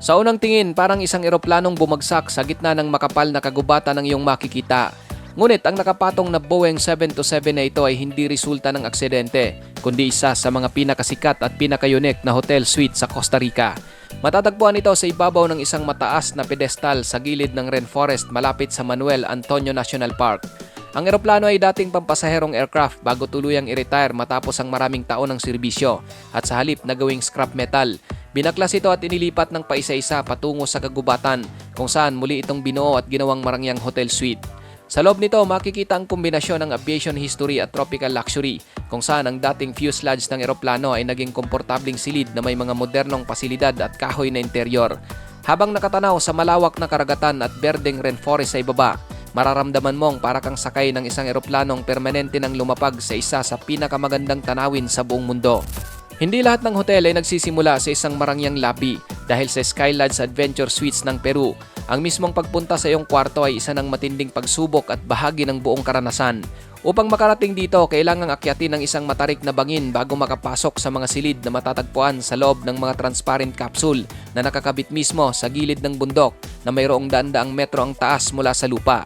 Sa unang tingin, parang isang eroplanong bumagsak sa gitna ng makapal na kagubatan ng iyong makikita. Ngunit ang nakapatong na Boeing 727 na ito ay hindi resulta ng aksidente, kundi isa sa mga pinakasikat at pinaka-unique na hotel suite sa Costa Rica. Matatagpuan ito sa ibabaw ng isang mataas na pedestal sa gilid ng rainforest malapit sa Manuel Antonio National Park. Ang eroplano ay dating pampasaherong aircraft bago tuluyang i-retire matapos ang maraming taon ng serbisyo at sa halip na gawing scrap metal, binaklas ito at inilipat ng paisa-isa patungo sa kagubatan kung saan muli itong binuo at ginawang marangyang hotel suite. Sa loob nito, makikita ang kombinasyon ng aviation history at tropical luxury kung saan ang dating fuselage ng eroplano ay naging komportabling silid na may mga modernong pasilidad at kahoy na interior. Habang nakatanaw sa malawak na karagatan at berdeng rainforest sa ibaba, mararamdaman mong para kang sakay ng isang eroplanong permanente ng lumapag sa isa sa pinakamagandang tanawin sa buong mundo. Hindi lahat ng hotel ay nagsisimula sa isang marangyang labi dahil sa Skylodge Adventure Suites ng Peru. Ang mismong pagpunta sa iyong kwarto ay isa ng matinding pagsubok at bahagi ng buong karanasan. Upang makarating dito, kailangang akyatin ng isang matarik na bangin bago makapasok sa mga silid na matatagpuan sa loob ng mga transparent capsule na nakakabit mismo sa gilid ng bundok na mayroong daan-daang metro ang taas mula sa lupa.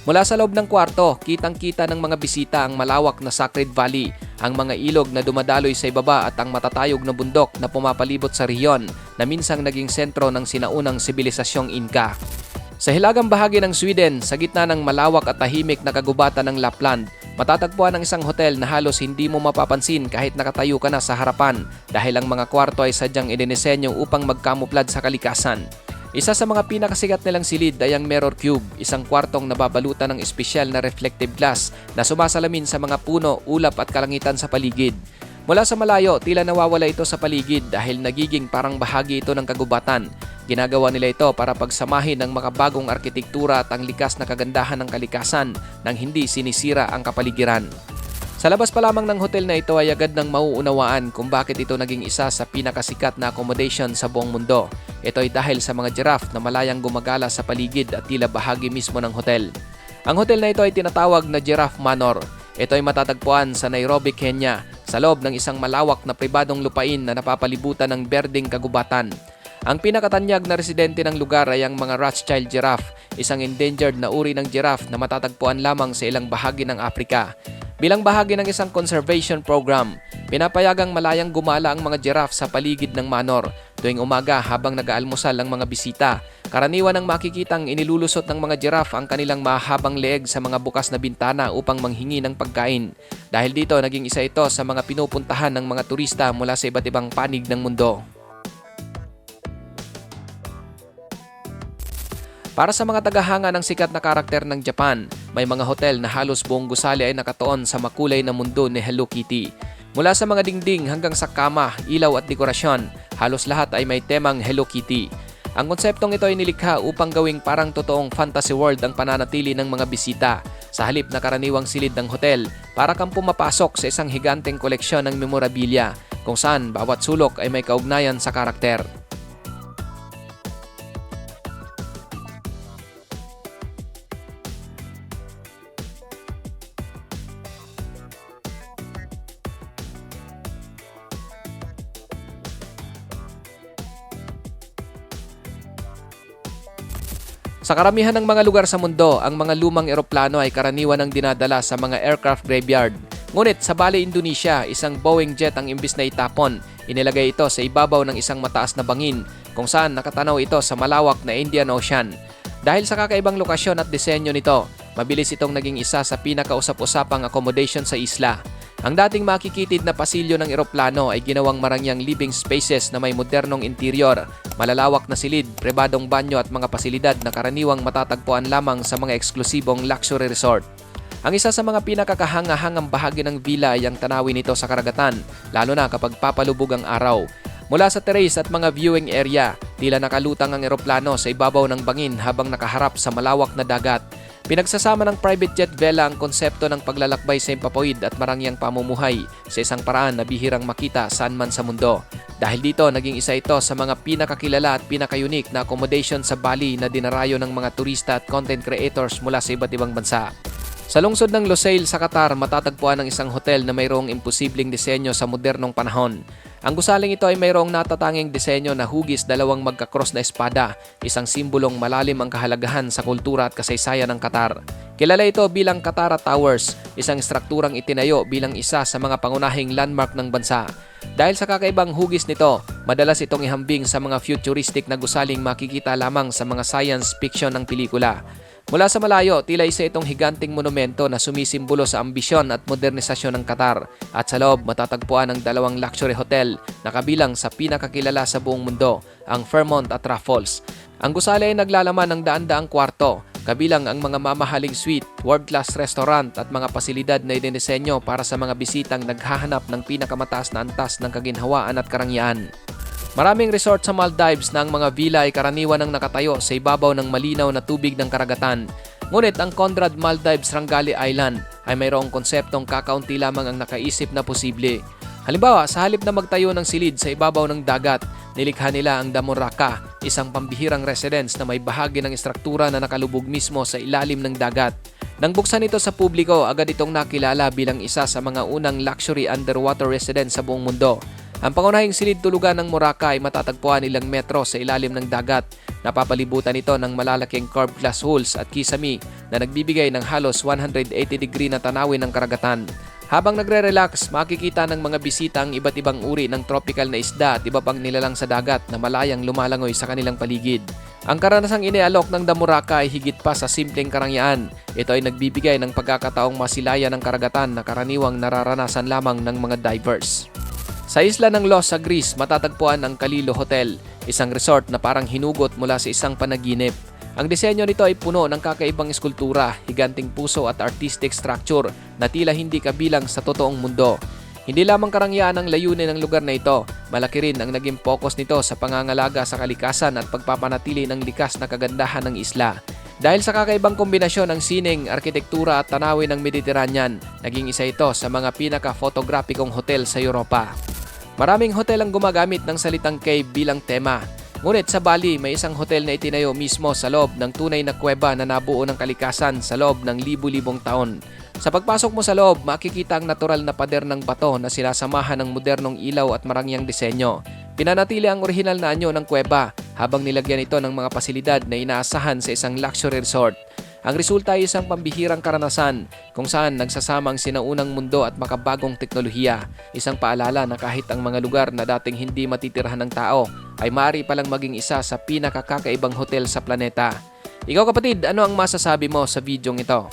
Mula sa loob ng kwarto, kitang-kita ng mga bisita ang malawak na Sacred Valley, ang mga ilog na dumadaloy sa ibaba at ang matatayog na bundok na pumapalibot sa rehiyon na minsang naging sentro ng sinaunang sibilisasyong Inca. Sa hilagang bahagi ng Sweden, sa gitna ng malawak at tahimik na kagubatan ng Lapland, matatagpuan ang isang hotel na halos hindi mo mapapansin kahit nakatayo ka na sa harapan dahil ang mga kwarto ay sadyang idinisenyo upang magkamuplad sa kalikasan. Isa sa mga pinakasikat nilang silid ay ang Mirror Cube, isang kwartong nababalutan ng espesyal na reflective glass na sumasalamin sa mga puno, ulap at kalangitan sa paligid. Mula sa malayo, tila nawawala ito sa paligid dahil nagiging parang bahagi ito ng kagubatan. Ginagawa nila ito para pagsamahin ng makabagong arkitektura at ang likas na kagandahan ng kalikasan nang hindi sinisira ang kapaligiran. Sa labas pa lamang ng hotel na ito ay agad nang mauunawaan kung bakit ito naging isa sa pinakasikat na accommodation sa buong mundo. Ito ay dahil sa mga giraffe na malayang gumagala sa paligid at tila bahagi mismo ng hotel. Ang hotel na ito ay tinatawag na Giraffe Manor. Ito ay matatagpuan sa Nairobi, Kenya, sa loob ng isang malawak na pribadong lupain na napapalibutan ng berdeng kagubatan. Ang pinakatanyag na residente ng lugar ay ang mga Rothschild giraffe, isang endangered na uri ng giraffe na matatagpuan lamang sa ilang bahagi ng Afrika. Bilang bahagi ng isang conservation program, pinapayagang malayang gumala ang mga giraffe sa paligid ng manor tuwing umaga habang nag-aalmusal ang mga bisita. Karaniwan ang makikitang inilulusot ng mga giraffe ang kanilang mahabang leeg sa mga bukas na bintana upang manghingi ng pagkain. Dahil dito, naging isa ito sa mga pinupuntahan ng mga turista mula sa iba't ibang panig ng mundo. Para sa mga tagahanga ng sikat na karakter ng Japan, may mga hotel na halos buong gusali ay nakatuon sa makulay na mundo ni Hello Kitty. Mula sa mga dingding hanggang sa kama, ilaw at dekorasyon, halos lahat ay may temang Hello Kitty. Ang konseptong ito ay nilikha upang gawing parang totoong fantasy world ang pananatili ng mga bisita. Sa halip na karaniwang silid ng hotel, para kang pumapasok sa isang higanteng koleksyon ng memorabilia, kung saan bawat sulok ay may kaugnayan sa karakter. Sa karamihan ng mga lugar sa mundo, ang mga lumang eroplano ay karaniwan ang dinadala sa mga aircraft graveyard. Ngunit sa Bali, Indonesia, isang Boeing jet ang imbis na itapon. Inilagay ito sa ibabaw ng isang mataas na bangin kung saan nakatanaw ito sa malawak na Indian Ocean. Dahil sa kakaibang lokasyon at disenyo nito, mabilis itong naging isa sa pinakausap-usapang accommodation sa isla. Ang dating makikitid na pasilyo ng eroplano ay ginawang marangyang living spaces na may modernong interior, malalawak na silid, pribadong banyo at mga pasilidad na karaniwang matatagpuan lamang sa mga eksklusibong luxury resort. Ang isa sa mga pinakakahangahangang bahagi ng villa ay ang tanawin nito sa karagatan, lalo na kapag papalubog ang araw. Mula sa terrace at mga viewing area, tila nakalutang ang eroplano sa ibabaw ng bangin habang nakaharap sa malawak na dagat. Pinagsasama ng private jet vela ang konsepto ng paglalakbay sa himpapawid at marangyang pamumuhay sa isang paraan na bihirang makita saan man sa mundo. Dahil dito, naging isa ito sa mga pinakakilala at pinaka-unique na accommodation sa Bali na dinarayo ng mga turista at content creators mula sa iba't ibang bansa. Sa lungsod ng Lusail sa Qatar, matatagpuan ang isang hotel na mayroong imposibleng disenyo sa modernong panahon. Ang gusaling ito ay mayroong natatanging disenyo na hugis dalawang magkakross na espada, isang simbolong malalim ang kahalagahan sa kultura at kasaysayan ng Qatar. Kilala ito bilang Katara Towers, isang strukturang itinayo bilang isa sa mga pangunahing landmark ng bansa. Dahil sa kakaibang hugis nito, madalas itong ihambing sa mga futuristic na gusaling makikita lamang sa mga science fiction ng pelikula. Mula sa malayo, tila isa itong higanting monumento na sumisimbolo sa ambisyon at modernisasyon ng Qatar. At sa loob, matatagpuan ang dalawang luxury hotel na kabilang sa pinakakilala sa buong mundo, ang Fairmont at Raffles. Ang gusali ay naglalaman ng daan-daang kwarto, kabilang ang mga mamahaling suite, world-class restaurant at mga pasilidad na idinisenyo para sa mga bisitang naghahanap ng pinakamataas na antas ng kaginhawaan at karangyaan. Maraming resort sa Maldives na ang mga villa ay karaniwan ang nakatayo sa ibabaw ng malinaw na tubig ng karagatan. Ngunit ang Conrad Maldives Rangali Island ay mayroong konseptong kakaunti lamang ang nakaisip na posible. Halimbawa, sa halip na magtayo ng silid sa ibabaw ng dagat, nilikha nila ang Damoraka, isang pambihirang residence na may bahagi ng istruktura na nakalubog mismo sa ilalim ng dagat. Nang buksan ito sa publiko, agad itong nakilala bilang isa sa mga unang luxury underwater residence sa buong mundo. Ang pangunahing silid tulugan ng Morocco ay matatagpuan ilang metro sa ilalim ng dagat. Napapalibutan ito ng malalaking curved glass holes at kisame na nagbibigay ng halos 180-degree na tanawin ng karagatan. Habang nagre-relax, makikita ng mga bisita ang iba't ibang uri ng tropical na isda at iba pang nilalang sa dagat na malayang lumalangoy sa kanilang paligid. Ang karanasang inialok ng Damoraka ay higit pa sa simpleng karangyaan. Ito ay nagbibigay ng pagkakataong masilayan ng karagatan na karaniwang nararanasan lamang ng mga divers. Sa isla ng Los sa Greece, matatagpuan ang Kalilo Hotel, isang resort na parang hinugot mula sa isang panaginip. Ang disenyo nito ay puno ng kakaibang eskultura, higanting puso at artistic structure na tila hindi kabilang sa totoong mundo. Hindi lamang karangyaan ang layunin ng lugar na ito, malaki rin ang naging focus nito sa pangangalaga sa kalikasan at pagpapanatili ng likas na kagandahan ng isla. Dahil sa kakaibang kombinasyon ng sining, arkitektura at tanawin ng Mediterranean, naging isa ito sa mga pinaka-photograpikong hotel sa Europa. Maraming hotel ang gumagamit ng salitang cave bilang tema. Ngunit sa Bali, may isang hotel na itinayo mismo sa loob ng tunay na kuweba na nabuo ng kalikasan sa loob ng libu-libong taon. Sa pagpasok mo sa loob, makikita ang natural na pader ng bato na sinasamahan ng modernong ilaw at marangyang disenyo. Pinanatili ang orihinal na anyo ng kuweba habang nilagyan ito ng mga pasilidad na inaasahan sa isang luxury resort. Ang resulta ay isang pambihirang karanasan kung saan nagsasama ang sinaunang mundo at makabagong teknolohiya. Isang paalala na kahit ang mga lugar na dating hindi matitirahan ng tao ay maaari palang maging isa sa pinakakakaibang hotel sa planeta. Ikaw kapatid, ano ang masasabi mo sa videong ito?